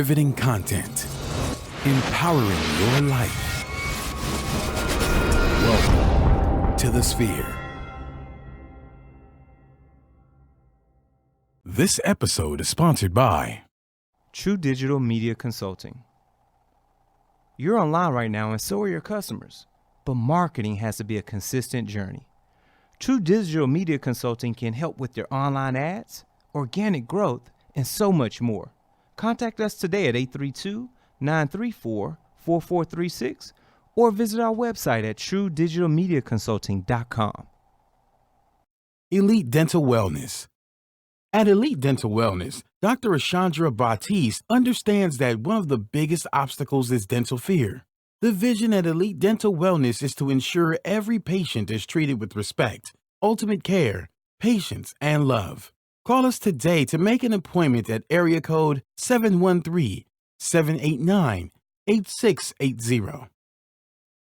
Riveting content, empowering your life. Welcome to the Sphere. This episode is sponsored by True Digital Media Consulting. You're online right now and so are your customers, but marketing has to be a consistent journey. True Digital Media Consulting can help with your online ads, organic growth, and so much more. Contact us today at 832-934-4436 or visit our website at truedigitalmediaconsulting.com. Elite Dental Wellness. At Elite Dental Wellness, Dr. Ashandra Batiste understands that one of the biggest obstacles is dental fear. The vision at Elite Dental Wellness is to ensure every patient is treated with respect, ultimate care, patience, and love. Call us today to make an appointment at area code 713-789-8680.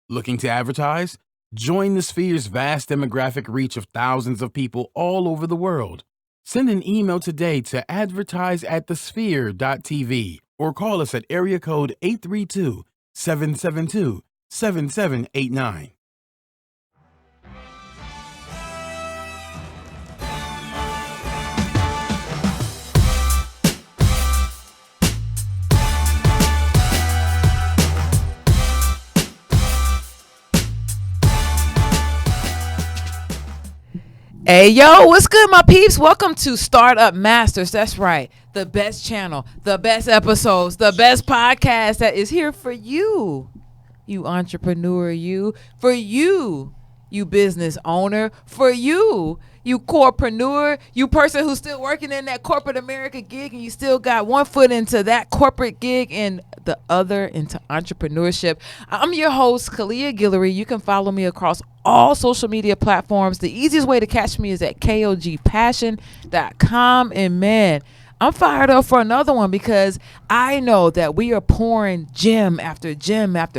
Looking to advertise? Join the Sphere's vast demographic reach of thousands of people all over the world. Send an email today to advertise@thesphere.tv or call us at area code 832-772-7789. Hey, yo, what's good, my peeps? Welcome to Startup Masters. That's right. The best channel, the best episodes, the best podcast that is here for you. You entrepreneur, for you business owner, for you corpreneur, you person who's still working in that corporate America gig and you still got one foot into that corporate gig and the other into entrepreneurship. I'm your host, Kalia Guillory. You can follow me across all social media platforms. The easiest way to catch me is at kogpassion.com. And man, I'm fired up for another one because I know that we are pouring gem after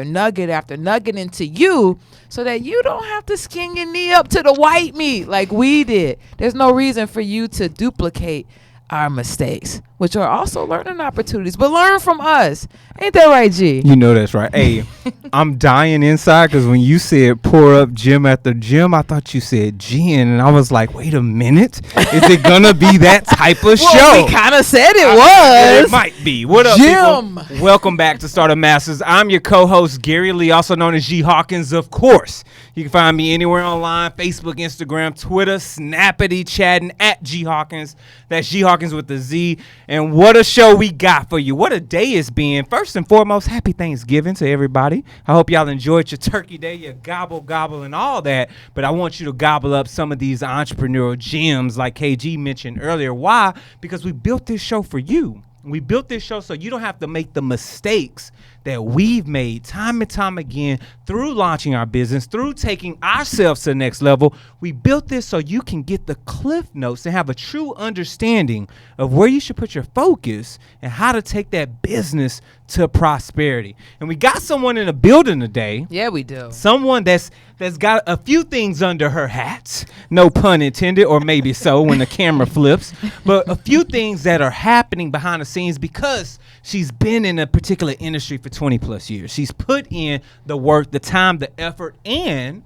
nugget into you so that you don't have to skin your knee up to the white meat like we did. There's no reason for you to duplicate our mistakes, which are also learning opportunities, but learn from us. Ain't that right, G? You know that's right. Hey, I'm dying inside because when you said pour up gym after gym, I thought you said gin, and I was like, wait a minute. Is it going to be that type of show? We kind of said it was. It might be. What up, Jim? people? Welcome back to Startup Masters. I'm your co-host, Gary Lee, also known as G Hawkins, of course. You can find me anywhere online, Facebook, Instagram, Twitter, Snappity, chatting at G Hawkins. That's G Hawkins with the Z. And what a show we got for you. What a day it's been. First and foremost, happy Thanksgiving to everybody. I hope y'all enjoyed your turkey day, your gobble, and all that. But I want you to gobble up some of these entrepreneurial gems like KG mentioned earlier. Why? Because we built this show for you. We built this show so you don't have to make the mistakes that we've made time and time again through launching our business, through taking ourselves to the next level. We built this so you can get the cliff notes and have a true understanding of where you should put your focus and how to take that business to prosperity. And we got someone in the building today. Yeah, we do. Someone that's got a few things under her hat, no pun intended, or maybe so when the camera flips, but a few things that are happening behind the scenes because she's been in a particular industry for 20 plus years. She's put in the work, the time, the effort, and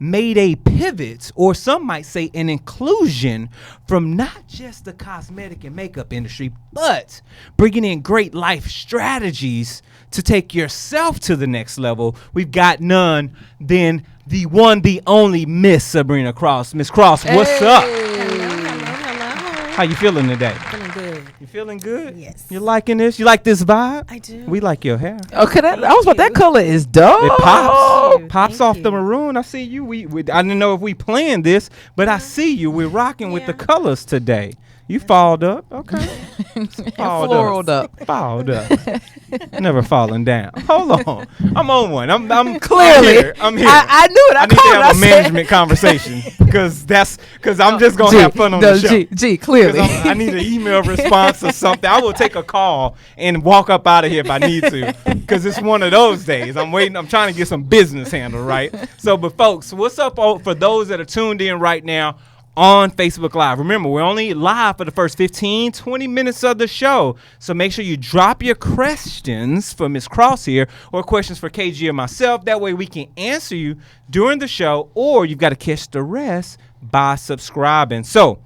made a pivot, or some might say an inclusion, from not just the cosmetic and makeup industry, but bringing in great life strategies to take yourself to the next level. We've got none than the one, the only Miss Sabrena Cross. Miss Cross, what's up? Hello. How you feeling today? Feeling good. You feeling good? Yes. You liking this? You like this vibe? I do. We like your hair. Okay, that color is dope. It pops. you. Pops Thank off the you. maroon. I see you. We I didn't know if we planned this, but I see you. We're rocking with the Yeah. colors today. You followed up. Okay. Floraled up. Followed up. Never falling down. Hold on. I'm on one. I'm Clearly. I'm here. I knew it. I need to have a management conversation because I'm just going to have fun on the show. G, clearly. I need an email response or something. I will take a call and walk up out of here if I need to, because it's one of those days. I'm waiting. I'm trying to get some business handled, right? So, but folks, what's up for those that are tuned in right now on Facebook Live. Remember, we're only live for the first 15, 20 minutes of the show. So make sure you drop your questions for Miss Cross here or questions for KG or myself. That way we can answer you during the show, or you've got to catch the rest by subscribing. So,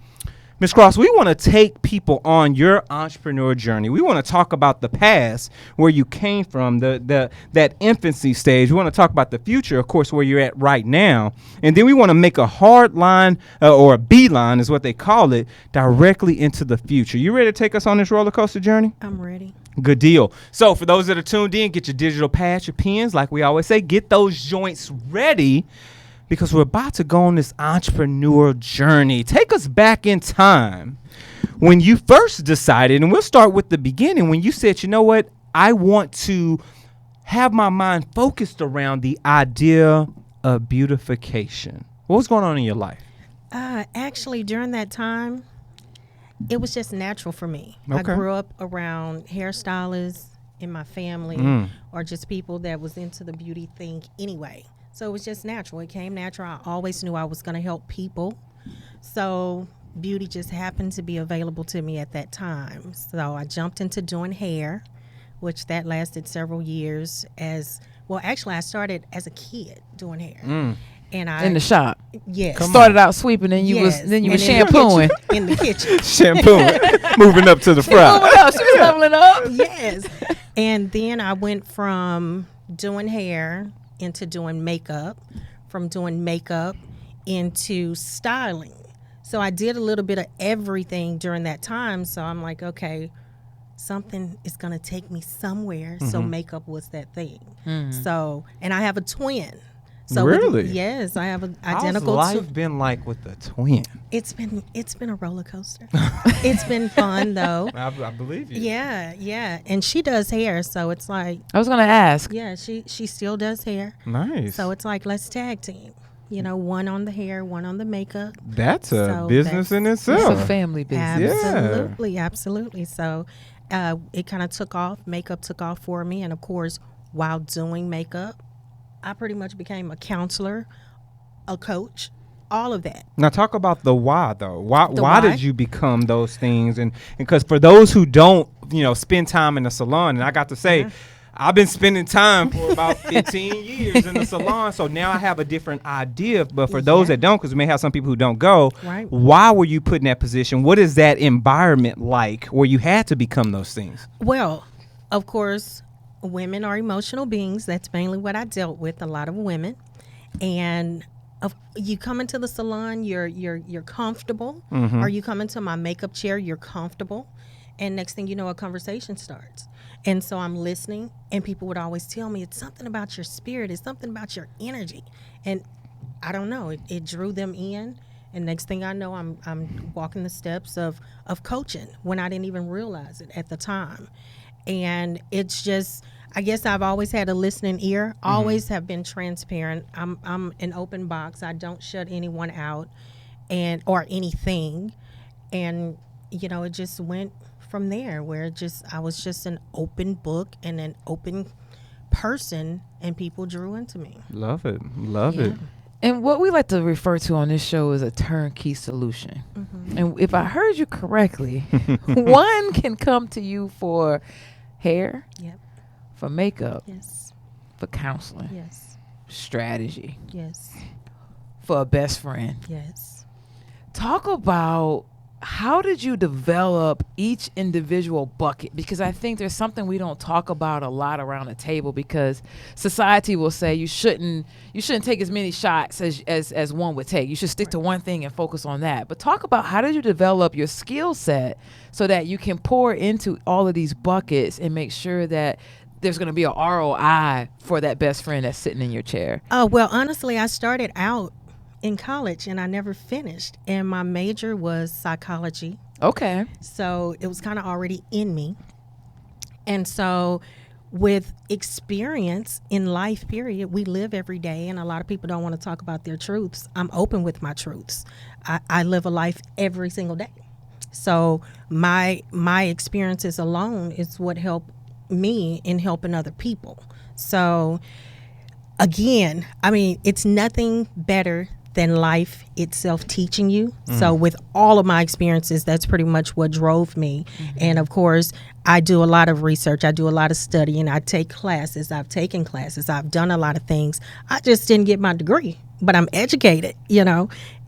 Ms. Cross, we want to take people on your entrepreneur journey. We want to talk about the past, where you came from, that infancy stage. We want to talk about the future, of course, where you're at right now. And then we want to make a hard line or a beeline is what they call it, directly into the future. You ready to take us on this roller coaster journey? I'm ready. Good deal. So for those that are tuned in, get your digital pads, your pens. Like we always say, get those joints ready, because we're about to go on this entrepreneurial journey. Take us back in time when you first decided, and we'll start with the beginning, when you said, you know what, I want to have my mind focused around the idea of beautification. What was going on in your life? Actually, during that time, it was just natural for me. I Okay. grew up around hairstylists in my family, or just people that was into the beauty thing anyway. So it was just natural. It came natural. I always knew I was going to help people. So beauty just happened to be available to me at that time. So I jumped into doing hair, which that lasted several years. Actually, I started as a kid doing hair. And I In the shop. yes. Started out sweeping, and you Yes. was And shampooing. in the kitchen. Shampoo, moving up to the front. Moving up, she was leveling up. Yes. And then I went from doing hair into doing makeup, from doing makeup into styling. So I did a little bit of everything during that time. So I'm like, okay, something is going to take me somewhere. So makeup was that thing. So, and I have a twin. So Really? yes, I have an identical How's twin. life been like with the twin? It's been a roller coaster. It's been fun though. I believe you. Yeah. And she does hair, so it's like, I was gonna ask. yeah, she still does hair. Nice. So it's like, let's tag team. You know, one on the hair, one on the makeup. That's a So business in It's itself. a family business. Absolutely. So it kind of took off. Makeup took off for me. And of course, while doing makeup, I pretty much became a counselor, a coach, all of that. Now talk about the why though. Why why? did you become those things? And because for those who don't, spend time in the salon, and I got to say, I've been spending time for about 15 years in the salon, so now I have a different idea. But for those that don't, because we may have some people who don't go, Right. why were you put in that position? What is that environment like where you had to become those things? Well, of course, women are emotional beings. That's mainly what I dealt with, a lot of women. And you come into the salon, you're comfortable, or you come into my makeup chair, you're comfortable, and next thing you know, a conversation starts. And so I'm listening, and people would always tell me, it's something about your spirit, it's something about your energy. And I don't know, it drew them in. And next thing I know, I'm walking the steps of coaching when I didn't even realize it at the time. And it's just, I guess I've always had a listening ear, always have been transparent. I'm an open box. I don't shut anyone out or anything. And, it just went from there where I was just an open book and an open person, and people drew into me. Love it. Love it. And what we like to refer to on this show is a turnkey solution. And if I heard you correctly, one can come to you for hair, Yep. for makeup, Yes. for counseling, Yes. strategy, Yes. for a best friend. Yes. Talk about, how did you develop each individual bucket? Because I think there's something we don't talk about a lot around the table, because society will say you shouldn't take as many shots as one would take. You should stick to one thing and focus on that. But talk about, how did you develop your skill set so that you can pour into all of these buckets and make sure that there's going to be a ROI for that best friend that's sitting in your chair? Well, honestly, I started out in college and I never finished. And my major was psychology. Okay. So it was kind of already in me. And so with experience in life, period, we live every day. And a lot of people don't want to talk about their truths. I'm open with my truths. I live a life every single day. So my experiences alone is what helped me in helping other people. So again, I mean, it's nothing better than life itself teaching you. So with all of my experiences, that's pretty much what drove me. And of course, I do a lot of research. I do a lot of studying. I take classes. I've taken classes. I've done a lot of things. I just didn't get my degree, but I'm educated,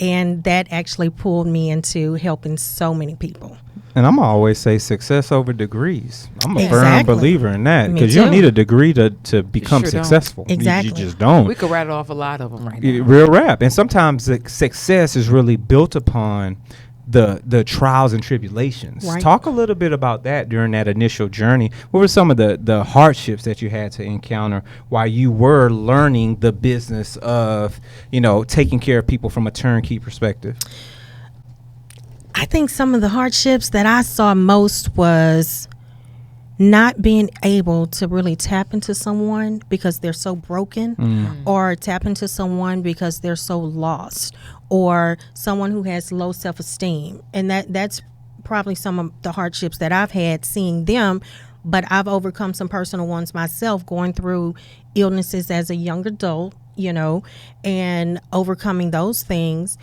and that actually pulled me into helping so many people. And I'm always say success over degrees. I'm a firm Exactly. believer in that Me because you don't too. need a degree to become sure don't. successful. Exactly. You just don't. We could rattle off a lot of them right now. Real rap. And sometimes the success is really built upon the trials and tribulations. Right. Talk a little bit about that during that initial journey. What were some of the hardships that you had to encounter while you were learning the business of, taking care of people from a turnkey perspective? I think some of the hardships that I saw most was not being able to really tap into someone because they're so broken, or tap into someone because they're so lost, or someone who has low self-esteem. And that's probably some of the hardships that I've had seeing them, but I've overcome some personal ones myself, going through illnesses as a young adult, and overcoming those things.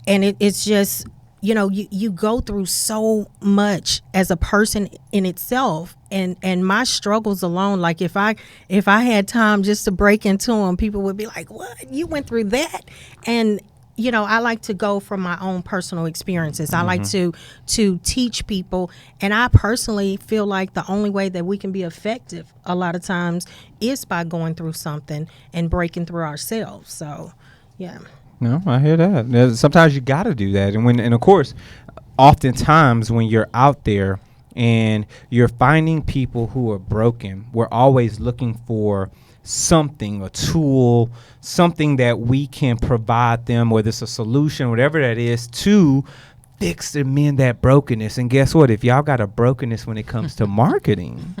And it's just, you go through so much as a person in itself, and my struggles alone, like if I had time just to break into them, people would be like, what, you went through that? And I like to go from my own personal experiences. I like to teach people, and I personally feel like the only way that we can be effective a lot of times is by going through something and breaking through ourselves. So yeah. No, I hear that. Sometimes you got to do that. And of course, oftentimes when you're out there and you're finding people who are broken, we're always looking for something, a tool, something that we can provide them, whether it's a solution, whatever that is, to fix and mend that brokenness. And guess what? If y'all got a brokenness when it comes to marketing,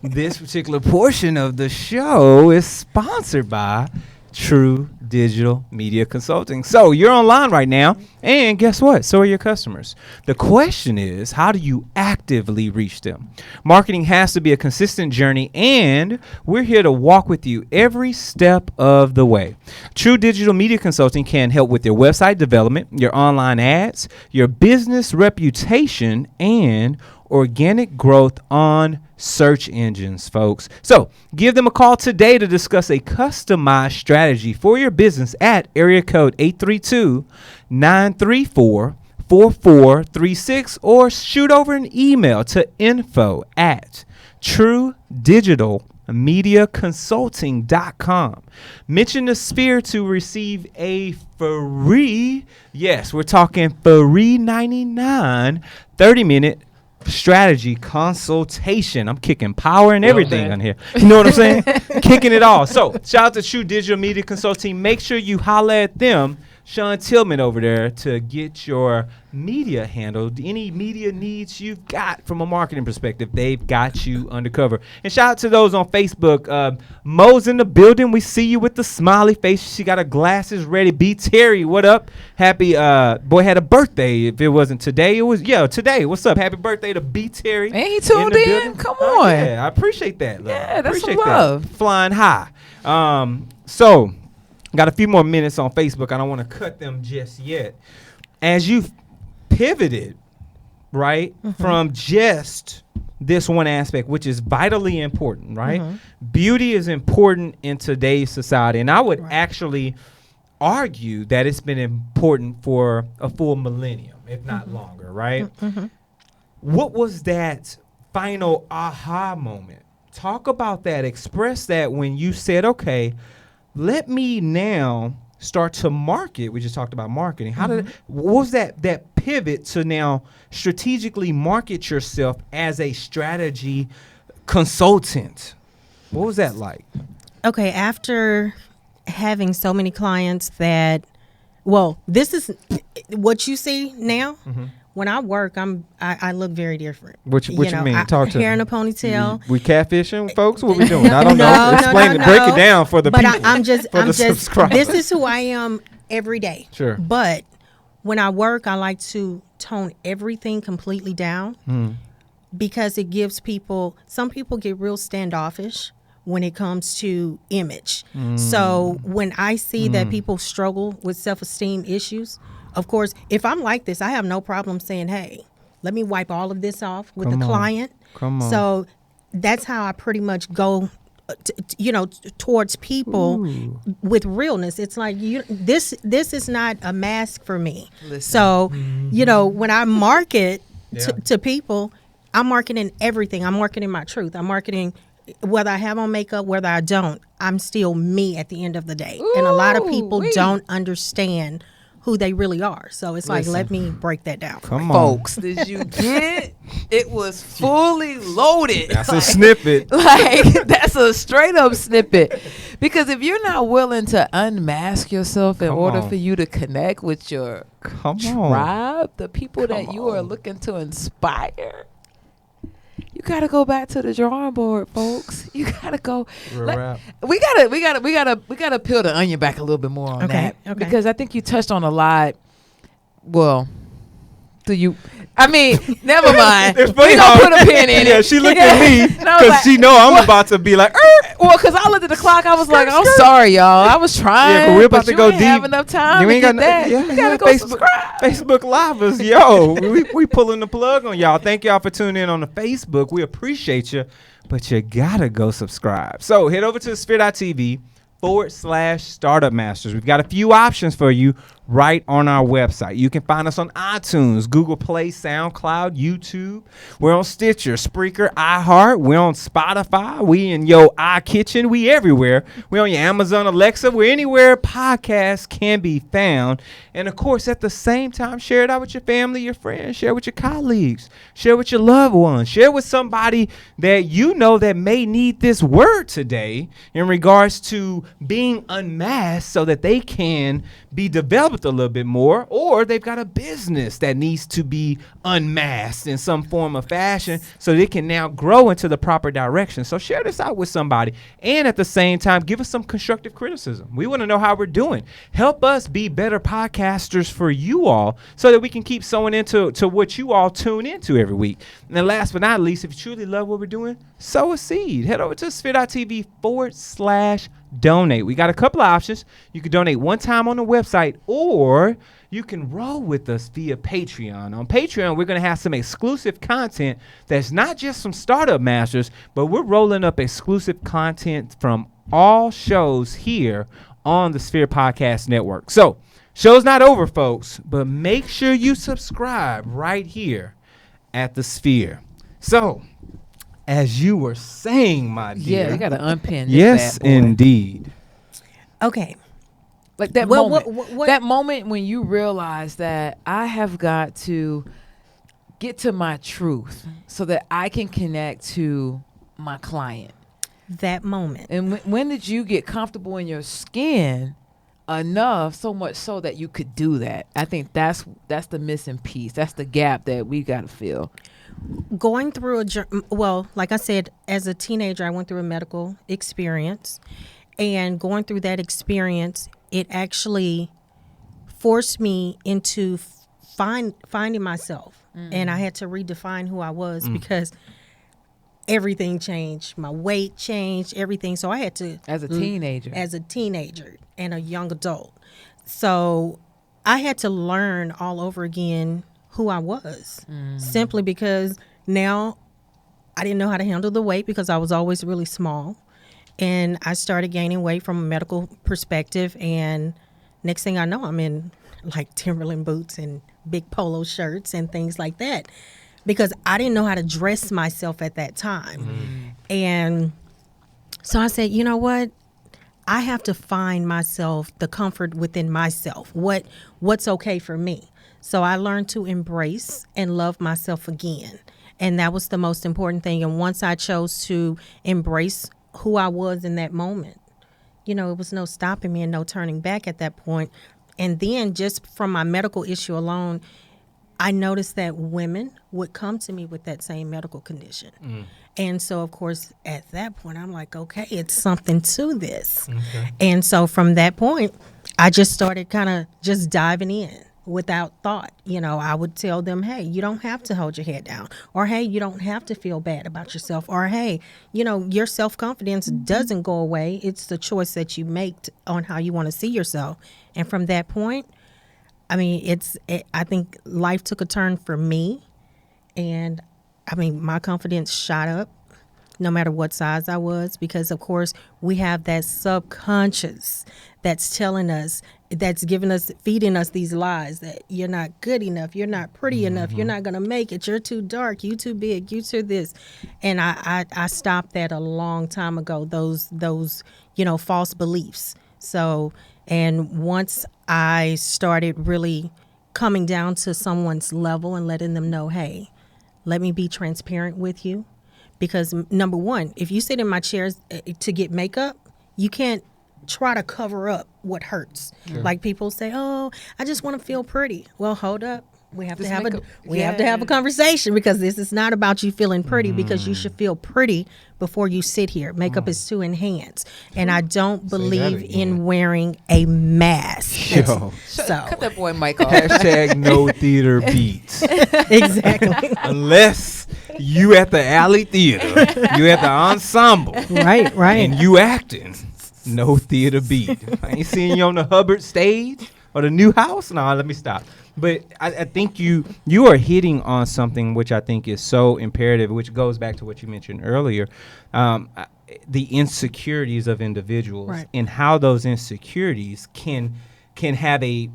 this particular portion of the show is sponsored by True Digital Media Consulting. So you're online right now, and guess what? So are your customers. The question is, how do you actively reach them? Marketing has to be a consistent journey, and we're here to walk with you every step of the way. True Digital Media Consulting can help with your website development, your online ads, your business reputation, and organic growth on search engines, folks. So give them a call today to discuss a customized strategy for your business at area code 832-934-4436, or shoot over an email to info@truedigitalmediaconsulting.com. Mention the Sphere to receive a free, yes, we're talking free 99 30-minute strategy consultation. I'm kicking power and everything on here. You know what I'm saying? Kicking it all. So shout out to True Digital Media Consulting. Make sure you holler at them, Sean Tillman over there, to get your media handled. Any media needs you've got from a marketing perspective, they've got you undercover. And shout out to those on Facebook. Mo's in the building. We see you with the smiley face. She got her glasses ready. B. Terry, what up? Happy boy had a birthday. If it wasn't today, it was today. What's up? Happy birthday to B. Terry. And he tuned the in. building. Come Oh, on. yeah, I appreciate that. Love. Yeah, that's some Appreciate love. that. Flying high. So got a few more minutes on Facebook. I don't want to cut them just yet. As you've pivoted, right, from just this one aspect, which is vitally important, right? Beauty is important in today's society. And I would actually argue that it's been important for a full millennium, if not longer, right? What was that final aha moment? Talk about that. Express that when you said, okay, let me now start to market. We just talked about marketing. What was that pivot to now strategically market yourself as a strategy consultant? What was that like? Okay, after having so many clients that, well, this is what you see now. When I work, I look very different. What you mean? Talk to hair me. in a ponytail. We catfishing, folks? What we doing? I don't know. No, Explain no, it. Break no. it down for the But people. I'm just subscribers. this is who I am every day. Sure. But when I work, I like to tone everything completely down because it gives people, some people get real standoffish when it comes to image. So when I see that people struggle with self-esteem issues, of course, if I'm like this, I have no problem saying, hey, let me wipe all of this off with the client. Come on. So that's how I pretty much go, towards people with realness. It's like, this is not a mask for me. Listen. So, when I market to people, I'm marketing everything. I'm marketing my truth. I'm marketing whether I have on makeup, whether I don't. I'm still me at the end of the day. And a lot of people don't understand who they really are. So it's like, let me break that down. Come on. Folks, did you get it? It was fully loaded. That's a snippet. Like, that's a straight up snippet. Because if you're not willing to unmask yourself in order for you to connect with your tribe, the people that you are looking to inspire, you gotta go back to the drawing board, folks. You gotta go. We gotta peel the onion back a little bit more on that. Okay. Because I think you touched on a lot. Well, never mind. It's We funny gonna how- put a pin in it. Yeah, she looked at me And I was because like, she know I'm about to be like, well, because I looked at the clock, I was like, I'm sorry, y'all. I was trying. Yeah, but we're about to you go ain't have deep. enough time You to ain't get got that. yeah, You gotta go Facebook, subscribe. Facebook Live us, yo. we pulling the plug on y'all. Thank y'all for tuning in on the Facebook. We appreciate you, but you gotta go subscribe. So head over to sphere.tv/Startup Masters. We've got a few options for you right on our website. You can find us on iTunes, Google Play, SoundCloud, YouTube. We're on Stitcher, Spreaker, iHeart. We're on Spotify. We in your iKitchen. We everywhere. We're on your Amazon Alexa. We're anywhere podcasts can be found. And of course, at the same time, share it out with your family, your friends, share with your colleagues, share with your loved ones, share with somebody that you know that may need this word today in regards to being unmasked so that they can be developed a little bit more, or they've got a business that needs to be unmasked in some form of fashion so they can now grow into the proper direction. So share this out with somebody, and at the same time, give us some constructive criticism. We want to know how we're doing. Help us be better podcasters for you all so that we can keep sewing into what you all tune into every week. And then last but not least, if you truly love what we're doing, sow a seed. Head over to sphere.tv/donate. We got a couple of options. You can donate one time on the website, or you can roll with us via Patreon. On Patreon, we're going to have some exclusive content that's not just from Startup Masters, but we're rolling up exclusive content from all shows here on the Sphere Podcast Network. So, show's not over, folks, but make sure you subscribe right here at the Sphere. So, as you were saying, my dear. Yeah, you got to unpin this Yes, bad boy. indeed. Okay. Like that Well, moment. what- That moment when you realize that I have got to get to my truth so that I can connect to my client. That moment. And when did you get comfortable in your skin enough, so much so that you could do that? I think that's the missing piece. That's the gap that we got to fill. Going through like I said, as a teenager, I went through a medical experience, and going through that experience, it actually forced me into finding myself, and I had to redefine who I was because everything changed. My weight changed, everything. So I had to, As a teenager. as a teenager and a young adult. So I had to learn all over again who I was, simply because now I didn't know how to handle the weight because I was always really small. And I started gaining weight from a medical perspective. And next thing I know, I'm in like Timberland boots and big polo shirts and things like that because I didn't know how to dress myself at that time. And so I said, you know what? I have to find myself, the comfort within myself, what's okay for me. So I learned to embrace and love myself again. And that was the most important thing. And once I chose to embrace who I was in that moment, it was no stopping me and no turning back at that point. And then just from my medical issue alone, I noticed that women would come to me with that same medical condition. And so, of course, at that point, I'm like, okay, it's something to this. And so from that point, I just started kind of just diving in. without thought. I would tell them, hey, you don't have to hold your head down, or hey, you don't have to feel bad about yourself, or hey, your self-confidence doesn't go away. It's the choice that you make on how you want to see yourself. And from that point, I mean, I think life took a turn for me, and I mean, my confidence shot up no matter what size I was, because of course we have that subconscious that's telling us, that's feeding us these lies that you're not good enough, you're not pretty enough, you're not going to make it, you're too dark, you too big, you too this. And I stopped that a long time ago, those false beliefs. So, and once I started really coming down to someone's level and letting them know, hey, let me be transparent with you. Because number one, if you sit in my chairs to get makeup, you can't try to cover up what hurts. Sure. Like people say, oh, I just want to feel pretty. Well, hold up. We have to have a conversation, because this is not about you feeling pretty, because you should feel pretty before you sit here. Makeup is to enhance. And I don't believe in wearing a mask. Yo. So cut that boy Mike off. Hashtag no theater beats. Exactly. Unless you at the alley theater, you at the ensemble. Right. And you acting. No theater beat. I ain't seeing you on the Hubbard stage or the new house. No, let me stop. But I think you are hitting on something which I think is so imperative, which goes back to what you mentioned earlier, the insecurities of individuals, right, and how those insecurities can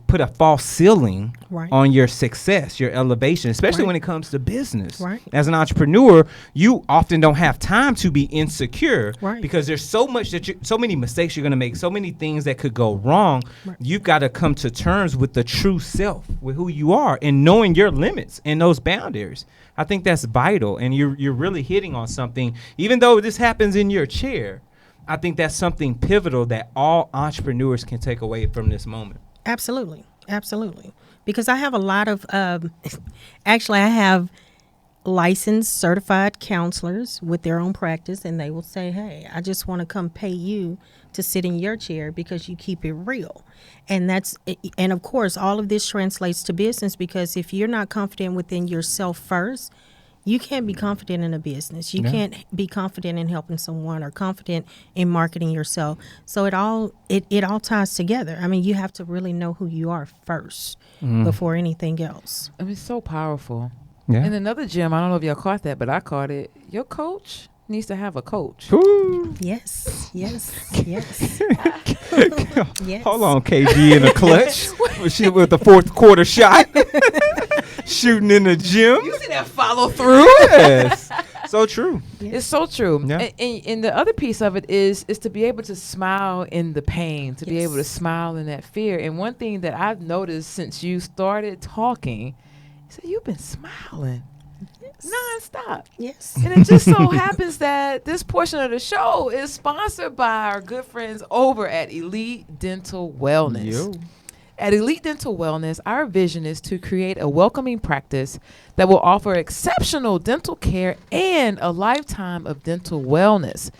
put a false ceiling, right, on your success, your elevation, especially right, when it comes to business. Right. As an entrepreneur, you often don't have time to be insecure, right, because there's so much so many mistakes you're going to make, so many things that could go wrong. Right. You've got to come to terms with the true self, with who you are, and knowing your limits and those boundaries. I think that's vital, and you're really hitting on something. Even though this happens in your chair, I think that's something pivotal that all entrepreneurs can take away from this moment. Absolutely. Because I have a lot of, actually I have licensed certified counselors with their own practice, and they will say, hey, I just want to come pay you to sit in your chair because you keep it real. And of course, all of this translates to business, because if you're not confident within yourself first, you can't be confident in a business. You can't be confident in helping someone, or confident in marketing yourself. So it all ties together. I mean, you have to really know who you are first before anything else. I mean, it's so powerful. Yeah. In another gym, I don't know if y'all caught that, but I caught it. Your coach needs to have a coach. Ooh. Yes. Yes. Hold on, KG in the clutch with the fourth quarter shot. Shooting in the gym. You see that follow through? Yes. So true. It's so true. Yeah. And the other piece of it is to be able to smile in the pain, to be able to smile in that fear. And one thing that I've noticed since you started talking is that you've been smiling nonstop. Yes. And it just so happens that this portion of the show is sponsored by our good friends over at Elite Dental Wellness. Yo. At Elite Dental Wellness, our vision is to create a welcoming practice that will offer exceptional dental care and a lifetime of dental wellness.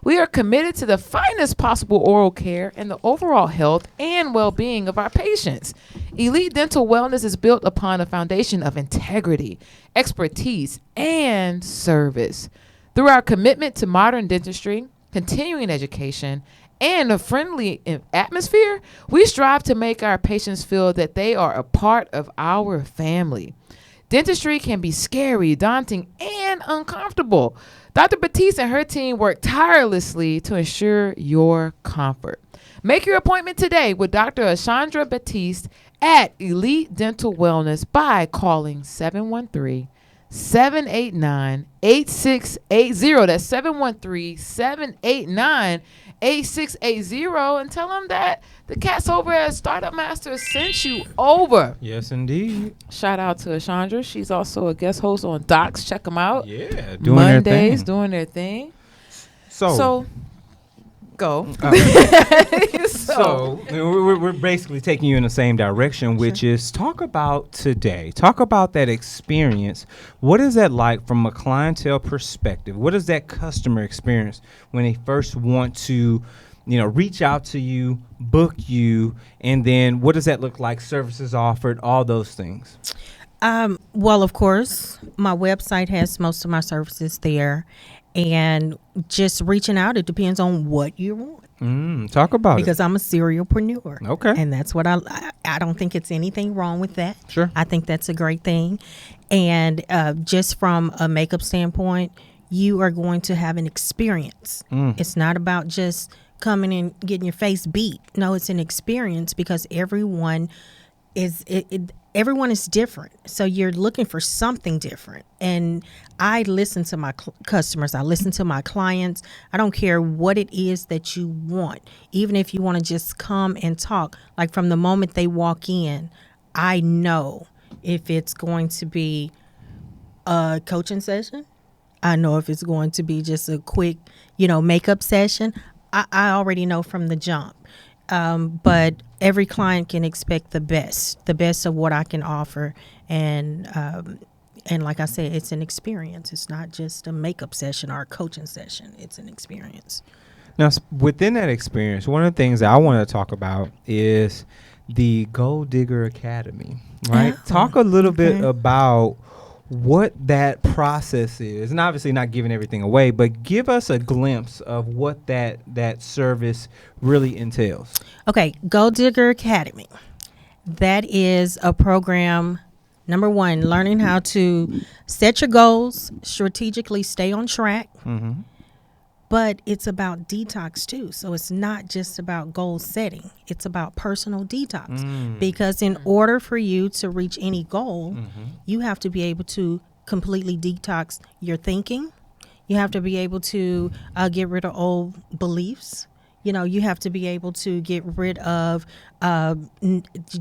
We are committed to the finest possible oral care and the overall health and well-being of our patients. Elite Dental Wellness is built upon a foundation of integrity, expertise, and service. Through our commitment to modern dentistry, continuing education, and a friendly atmosphere, we strive to make our patients feel that they are a part of our family. Dentistry can be scary, daunting, and uncomfortable. Dr. Batiste and her team work tirelessly to ensure your comfort. Make your appointment today with Dr. Ashandra Batiste at Elite Dental Wellness by calling 713-789-8680. That's 713-789-8680. 8680 and tell them that the cats over at Startup Master sent you over. Yes, indeed. Shout out to Ashandra. She's also a guest host on Docs. Check them out. Yeah, Mondays doing their thing. So go. So we're basically taking you in the same direction, which is talk about today. Talk about that experience. What is that like from a clientele perspective? What is that customer experience when they first want to reach out to you, book you, and then what does that look like? Services offered, all those things. Well, of course, my website has most of my services there, and just reaching out. It depends on what you want. Talk about Because I'm a serialpreneur. Okay. And that's what I don't think it's anything wrong with that. Sure. I think that's a great thing. And just from a makeup standpoint, you are going to have an experience. It's not about just coming and getting your face beat. No, it's an experience because everyone is everyone is different. So you're looking for something different. And I listen to my customers. I listen to my clients. I don't care what it is that you want. Even if you want to just come and talk, like from the moment they walk in, I know if it's going to be a coaching session. I know if it's going to be just a quick, makeup session. I already know from the jump. But every client can expect the best of what I can offer. And like I said, it's an experience. It's not just a makeup session or a coaching session. It's an experience. Now, within that experience, one of the things that I want to talk about is the Gold Digger Academy, right? Talk a little bit about what that process is, and obviously not giving everything away, but give us a glimpse of what that service really entails. Okay, Gold Digger Academy. That is a program, number one, learning how to set your goals, strategically stay on track. But it's about detox too. So it's not just about goal setting. It's about personal detox. Because in order for you to reach any goal, you have to be able to completely detox your thinking. You have to be able to get rid of old beliefs. You have to be able to get rid of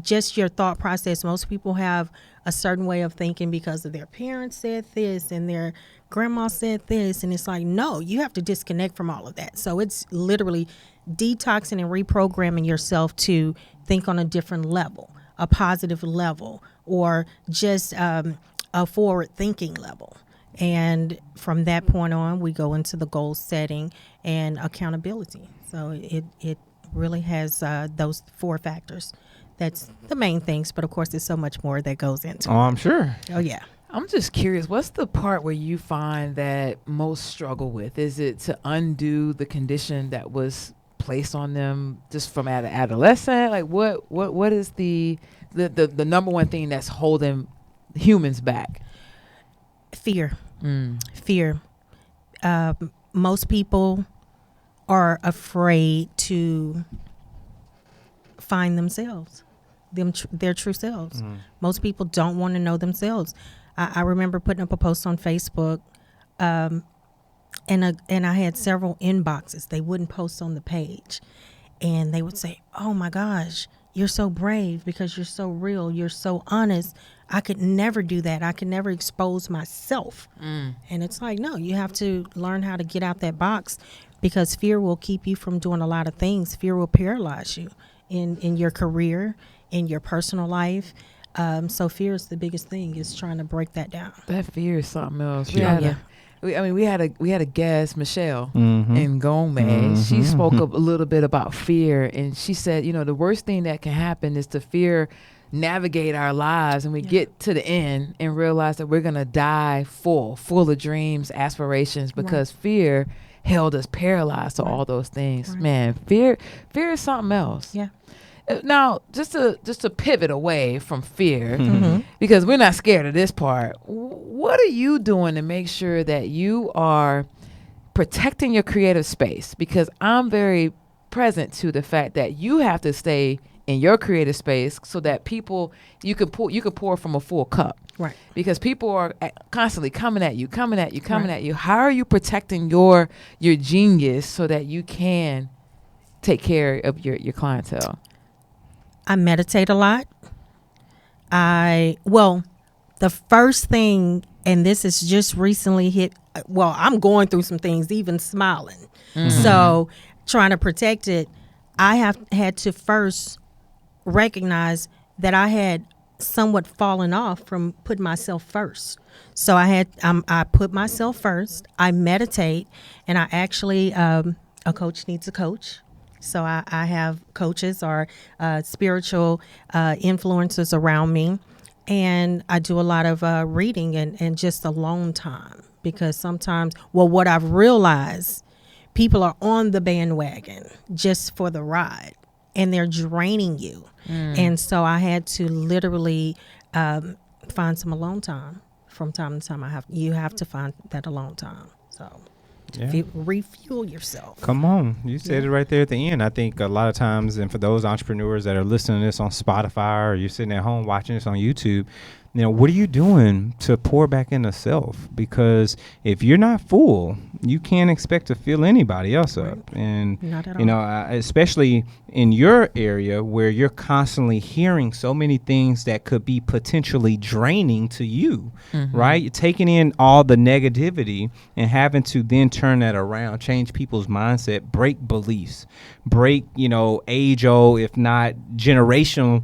just your thought process. Most people have a certain way of thinking because of their parents said this and their grandma said this. And it's like, no, you have to disconnect from all of that. So it's literally detoxing and reprogramming yourself to think on a different level, a positive level, or just a forward thinking level. And from that point on, we go into the goal setting and accountability. So it really has those 4 factors. That's the main things. But, of course, there's so much more that goes into it. I'm sure. Oh, yeah. I'm just curious, what's the part where you find that most struggle with? Is it to undo the condition that was placed on them just from adolescent? Like what is the number one thing that's holding humans back? Fear. Fear. Most people are afraid to find themselves, their true selves. Most people don't want to know themselves. I remember putting up a post on Facebook, and I had several inboxes. They wouldn't post on the page, and they would say, "Oh my gosh, you're so brave because you're so real. You're so honest. I could never do that. I could never expose myself." And it's like, no, you have to learn how to get out that box, because fear will keep you from doing a lot of things. Fear will paralyze you in your career, in your personal life. So fear is the biggest thing, is trying to break that down. That fear is something else. We had a guest, Michelle in Gomez. She spoke a little bit about fear, and she said, the worst thing that can happen is to fear navigate our lives, and we get to the end and realize that we're gonna die full of dreams, aspirations, because fear held us paralyzed to all those things. Man, fear is something else. Yeah. Now, just to pivot away from fear, because we're not scared of this part, what are you doing to make sure that you are protecting your creative space? Because I'm very present to the fact that you have to stay in your creative space so that you can pour from a full cup. Right. Because people are constantly coming at you. How are you protecting your genius so that you can take care of your clientele? I meditate a lot. The first thing, and this is just recently hit, I'm going through some things, even smiling. So trying to protect it, I have had to first recognize that I had somewhat fallen off from putting myself first. So I put myself first. I meditate, and I actually, a coach needs a coach. So I have coaches or spiritual influencers around me. And I do a lot of reading and just alone time, because sometimes, well, what I've realized, people are on the bandwagon just for the ride, and they're draining you. And so I had to literally find some alone time. From time to time, you have to find that alone time. So refuel yourself. Come on. You said it right there at the end. I think a lot of times, and for those entrepreneurs that are listening to this on Spotify, or you're sitting at home watching this on YouTube, what are you doing to pour back into self? Because if you're not full, you can't expect to fill anybody else up. And, Not at all. especially in your area where you're constantly hearing so many things that could be potentially draining to you, right? You're taking in all the negativity and having to then turn that around, change people's mindset, break beliefs, break, age old, if not generational,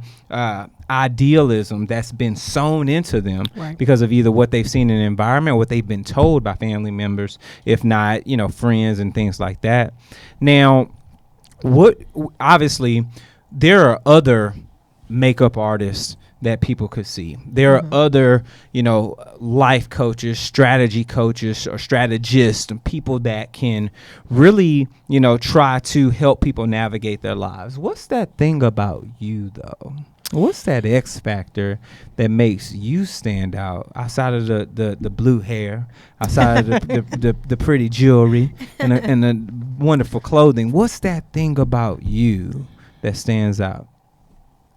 idealism that's been sown into them because of either what they've seen in the environment or what they've been told by family members, if not, friends and things like that. Now, obviously there are other makeup artists that people could see. There are other, life coaches, strategy coaches, or strategists, and people that can really, try to help people navigate their lives. What's that thing about you, though? What's that X factor that makes you stand out outside of the blue hair, outside of the pretty jewelry and the wonderful clothing? What's that thing about you that stands out?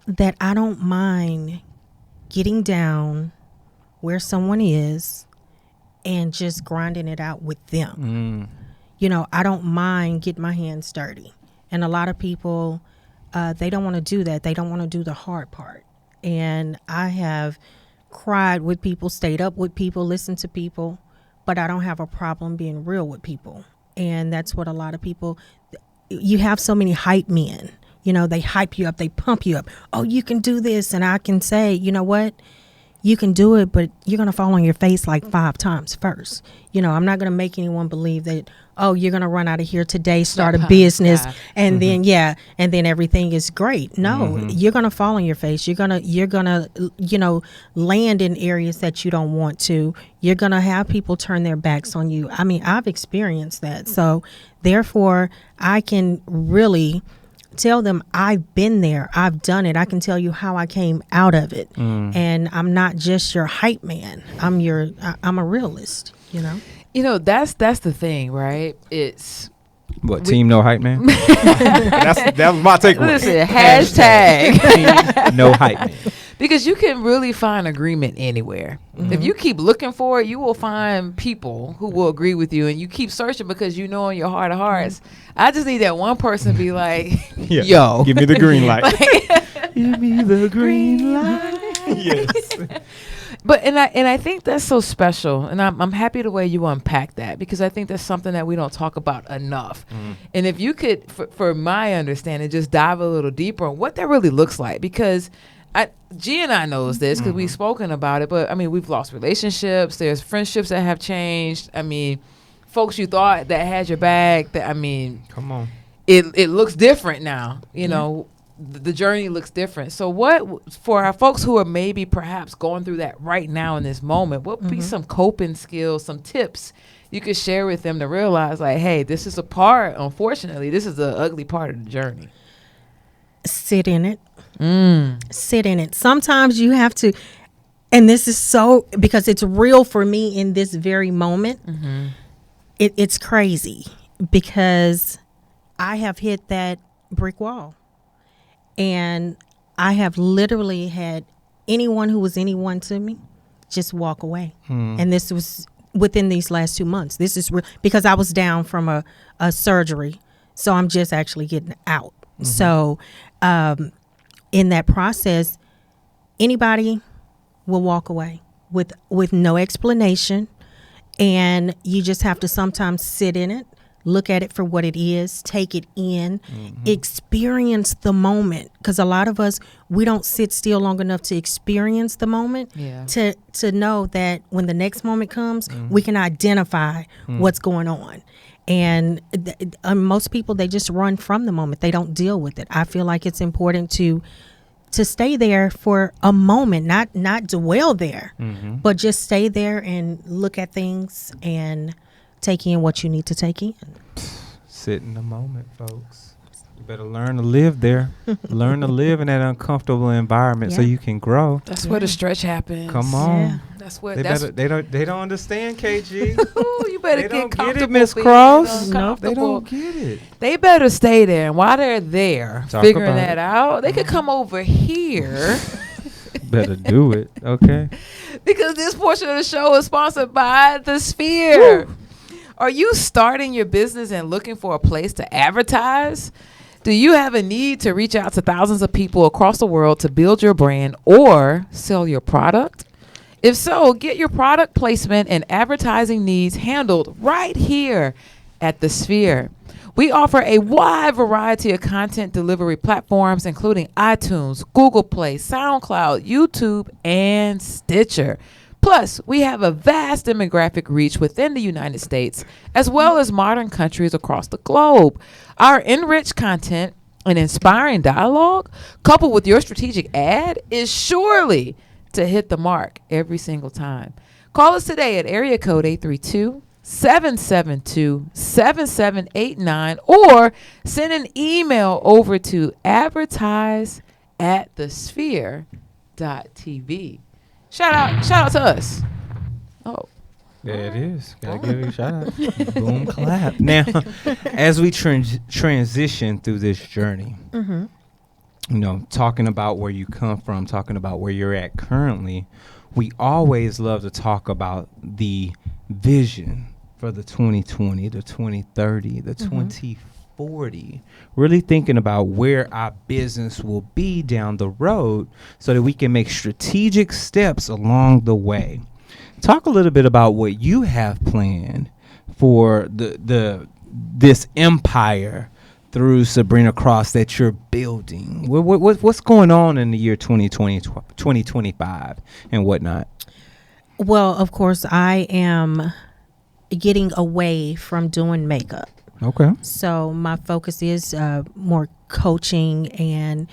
That I don't mind getting down where someone is and just grinding it out with them. I don't mind getting my hands dirty. And a lot of people, they don't want to do that. They don't want to do the hard part. And I have cried with people, stayed up with people, listened to people, but I don't have a problem being real with people. And that's what a lot of people, you have so many hype men. They hype you up, they pump you up. Oh, you can do this. And I can say, you know what? You can do it, but you're going to fall on your face like 5 times first. I'm not going to make anyone believe that, oh, you're going to run out of here today, start a business, and then, and then everything is great. No, you're going to fall on your face. You're going to, land in areas that you don't want to. You're going to have people turn their backs on you. I mean, I've experienced that. So therefore, I can really tell them I've been there. I've done it. I can tell you how I came out of it. And I'm not just your hype man. I'm a realist, That's the thing, right? It's team no hype man. that was my takeaway. Listen, hashtag team no hype man. Because you can really find agreement anywhere. If you keep looking for it, you will find people who will agree with you, and you keep searching because in your heart of hearts, I just need that one person to be like, yo, give me the green light. Give me the green light. Yes. But I think that's so special, and I'm happy the way you unpack that, because I think that's something that we don't talk about enough. And if you could, for my understanding, just dive a little deeper on what that really looks like, because G and I knows this because we've spoken about it, but I mean, we've lost relationships. There's friendships that have changed. I mean, folks you thought that had your back, come on. It looks different now. The journey looks different. So what, for our folks who are maybe perhaps going through that right now in this moment, what would be some coping skills, some tips you could share with them to realize, like, hey, this is unfortunately, this is the ugly part of the journey. Sit in it. Sit in it. Sometimes you have to, and this is so, because it's real for me in this very moment. It's crazy because I have hit that brick wall, and I have literally had anyone who was anyone to me just walk away. And this was within these last 2 months. This is real because I was down from a surgery. So I'm just actually getting out. So, in that process, anybody will walk away with no explanation, and you just have to sometimes sit in it, look at it for what it is, take it in, experience the moment, because a lot of us, we don't sit still long enough to experience the moment, to know that when the next moment comes, we can identify what's going on. And most people, they just run from the moment. They don't deal with it. I feel like it's important to stay there for a moment, not dwell there, but just stay there and look at things and take in what you need to take in. Sit in the moment, folks. You better learn to live there. Learn to live in that uncomfortable environment so you can grow. That's where the stretch happens. Come on. Yeah. That's where They don't understand, KG. Ooh, you better They get don't comfortable. get it, Miss being Cross. Nope. They uncomfortable. don't get it. They better stay there. And while they're there, Talk figuring about that it. out, they could come over here Better do it. Okay. because this portion of the show is sponsored by The Sphere. Are you starting your business and looking for a place to advertise? Do you have a need to reach out to thousands of people across the world to build your brand or sell your product? If so, get your product placement and advertising needs handled right here at The Sphere. We offer a wide variety of content delivery platforms, including iTunes, Google Play, SoundCloud, YouTube, and Stitcher. Plus, we have a vast demographic reach within the United States, as well as modern countries across the globe. Our enriched content and inspiring dialogue, coupled with your strategic ad, is surely to hit the mark every single time. Call us today at area code 832-772-7789 or send an email over to advertise@thesphere.tv. Shout out to us. Oh, There it is. Gotta give it a shout out. Boom, clap. Now, as we transition through this journey, you know, talking about where you come from, talking about where you're at currently, we always love to talk about the vision for the 2020, the 2030, the 2040. Really thinking about where our business will be down the road so that we can make strategic steps along the way. Talk a little bit about what you have planned for this empire through Sabrena Cross that you're building. What's going on in the year 2020, 2025 and whatnot? Well, of course, I am getting away from doing makeup. Okay. So my focus is more coaching and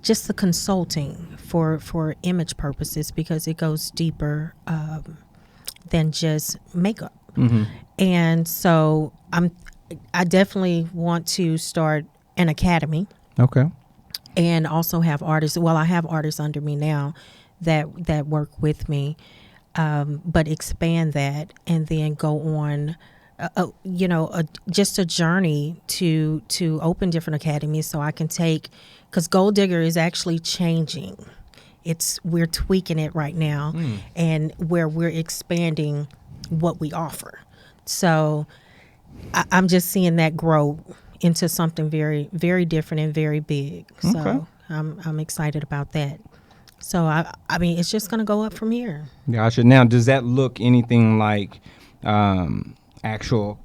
just the consulting for image purposes, because it goes deeper than just makeup. And so I definitely want to start an academy. Okay. And also have artists. Well, I have artists under me now that work with me, but expand that and then go on, just a journey to open different academies so I can take, because Gold Digger is actually changing. We're tweaking it right now, and where we're expanding what we offer. So I'm just seeing that grow into something very, very different and very big. So Okay. I'm excited about that. So I mean, it's just going to go up from here. Gotcha. Now, does that look anything like actual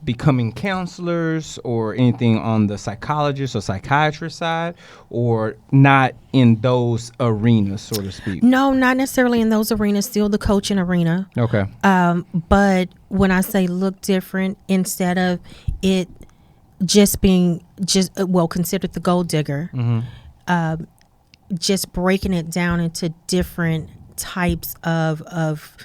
becoming counselors or anything on the psychologist or psychiatrist side, or not in those arenas, so to speak? No, not necessarily in those arenas, still the coaching arena. Okay. But when I say look different, instead of it just being considered the Gold Digger, just breaking it down into different types of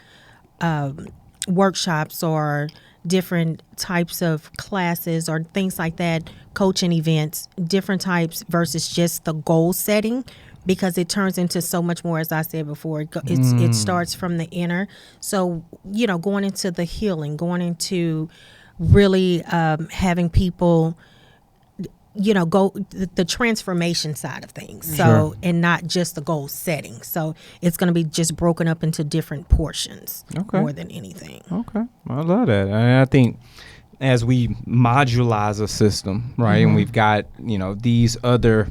workshops or different types of classes or things like that, coaching events, different types versus just the goal setting, because it turns into so much more. As I said before, it starts from the inner. So, going into the healing, going into really having people, go the transformation side of things. So, Sure. and not just the goal setting. So it's going to be just broken up into different portions more than anything. Okay. I love that. And I think as we modularize a system, right, and we've got, these other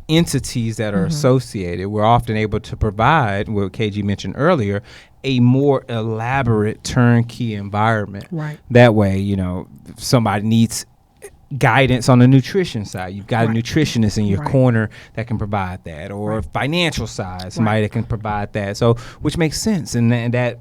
entities that are associated, we're often able to provide, what KG mentioned earlier, a more elaborate turnkey environment. Right. That way, if somebody needs guidance on the nutrition side, you've got a nutritionist in your corner that can provide that, or financial side, somebody that can provide that. So, which makes sense, and that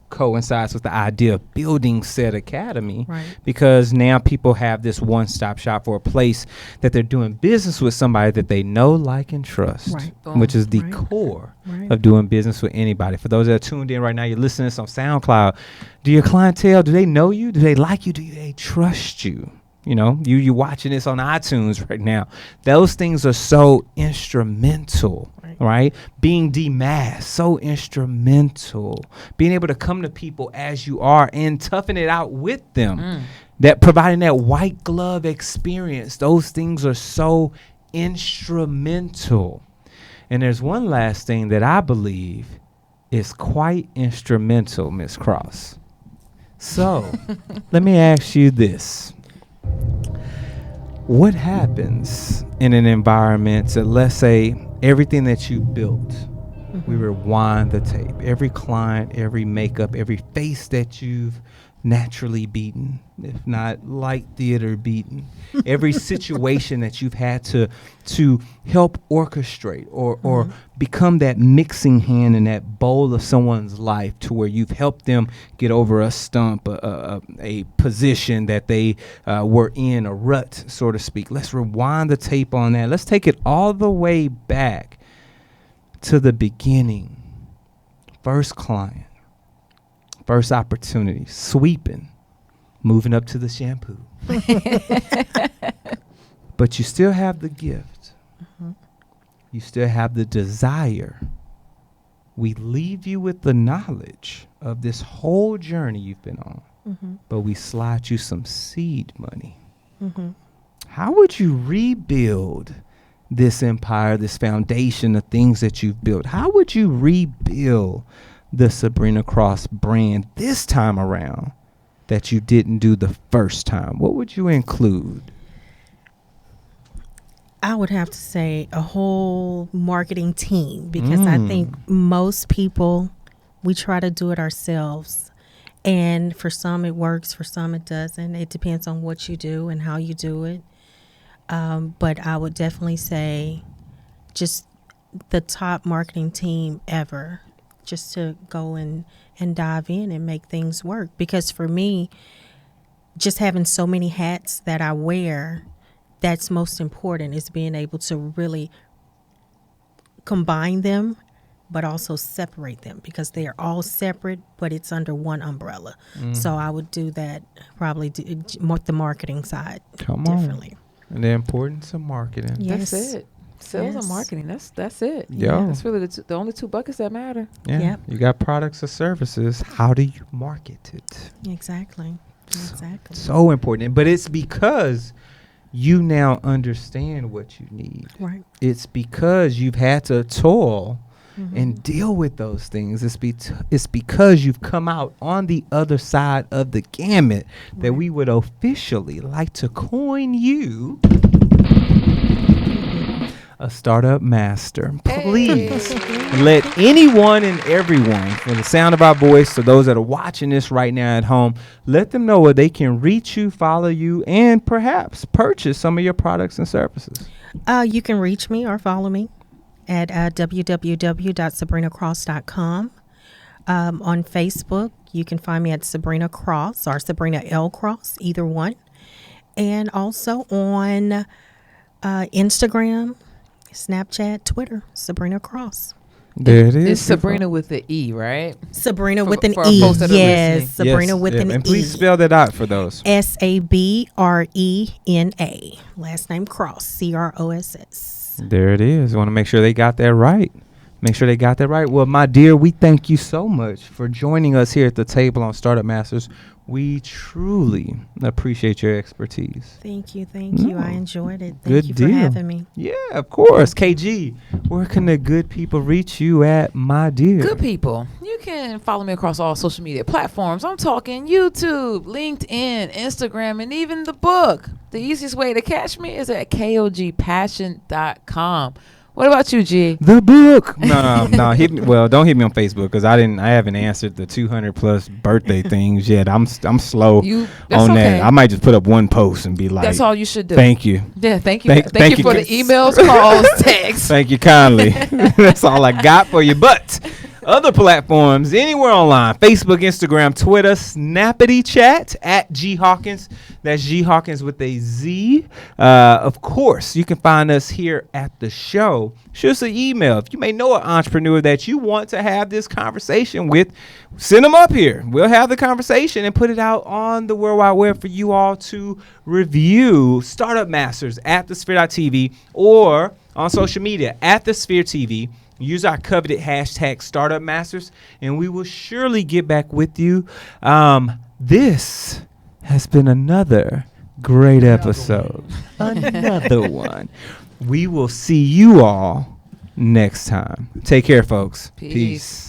coincides with the idea of building said academy, Right. because now people have this one-stop shop for a place that they're doing business with somebody that they know, like, and trust, Right. which is the Right. core Right. of doing business with anybody. For those that are tuned in right now, you're listening to this on SoundCloud. Do your clientele, do they know you? Do they like you? Do they trust you? You know, you watching this on iTunes right now. Those things are so instrumental, right? Being demasked, so instrumental. Being able to come to people as you are and toughen it out with them. That providing that white glove experience. Those things are so instrumental. And there's one last thing that I believe is quite instrumental, Miss Cross. So let me ask you this. What happens in an environment that, let's say, everything that you built, we rewind the tape, every client, every makeup, every face that you've naturally beaten, if not light theater beaten, every situation that you've had to help orchestrate or become that mixing hand in that bowl of someone's life, to where you've helped them get over a stump, a position that they were in, a rut, so to speak. Let's rewind the tape on that. Let's take it all the way back to the beginning. First client. First opportunity, sweeping, moving up to the shampoo. But you still have the gift. You still have the desire. We leave you with the knowledge of this whole journey you've been on, but we slide you some seed money. How would you rebuild this empire, this foundation of things that you've built? How would you rebuild the Sabrena Cross brand this time around that you didn't do the first time? What would you include? I would have to say a whole marketing team, because I think most people, we try to do it ourselves. And for some it works, for some it doesn't. It depends on what you do and how you do it. But I would definitely say just the top marketing team ever, just to go and dive in and make things work. Because for me, just having so many hats that I wear, that's most important, is being able to really combine them, but also separate them, because they are all separate, but it's under one umbrella. So I would do that, probably the marketing side. Come definitely. on. And the importance of marketing. Yes. That's it. Sales and marketing. That's it. Yeah. That's really the only two buckets that matter. Yeah. Yep. You got products or services. How do you market it? Exactly. Exactly. So important. But it's because you now understand what you need. Right. It's because you've had to toil and deal with those things. It's because you've come out on the other side of the gamut that we would officially like to coin you a startup master. Please let anyone and everyone, from the sound of our voice to those that are watching this right now at home, let them know where they can reach you, follow you, and perhaps purchase some of your products and services. You can reach me or follow me at www.sabrenacross.com. On Facebook, you can find me at Sabrena Cross or Sabrena L Cross, either one. And also on Instagram, Snapchat, Twitter, Sabrena Cross. There it is. It's Sabrena with the E, right? Sabrena For- with an for our E. folks that are Yes, listening. Sabrena with an and E. please spell that out for those. Sabrena. Last name Cross, Cross. There it is. Want to make sure they got that right. Make sure they got that right. Well, my dear, we thank you so much for joining us here at the table on Startup Masters. We truly appreciate your expertise. Thank you. I enjoyed it. Thank Good you deal. for having me. Yeah, of course. KG, where can the good people reach you at, my dear? Good people. You can follow me across all social media platforms. I'm talking YouTube, LinkedIn, Instagram, and even the book. The easiest way to catch me is at kogpassion.com. What about you, G? The book. No. Hit me. Well, don't hit me on Facebook because I haven't answered the 200 plus birthday things yet. I'm slow That's on okay. that. I might just put up one post and be like, That's all you should do. Thank you. Yeah, thank you. Thank Thank you you. for the emails, calls, texts. Thank you kindly. That's all I got for you. But other platforms, anywhere online, Facebook, Instagram, Twitter, Snappity Chat at G Hawkins. That's G Hawkins with a Z. Of course, you can find us here at the show. Shoot us an email. If you may know an entrepreneur that you want to have this conversation with, send them up here. We'll have the conversation and put it out on the World Wide Web for you all to review. Startup Masters at thesphere.tv or on social media at the Sphere TV. Use our coveted hashtag Startup Masters, and we will surely get back with you. This has been another great episode. Another one. We will see you all next time. Take care, folks. Peace. Peace.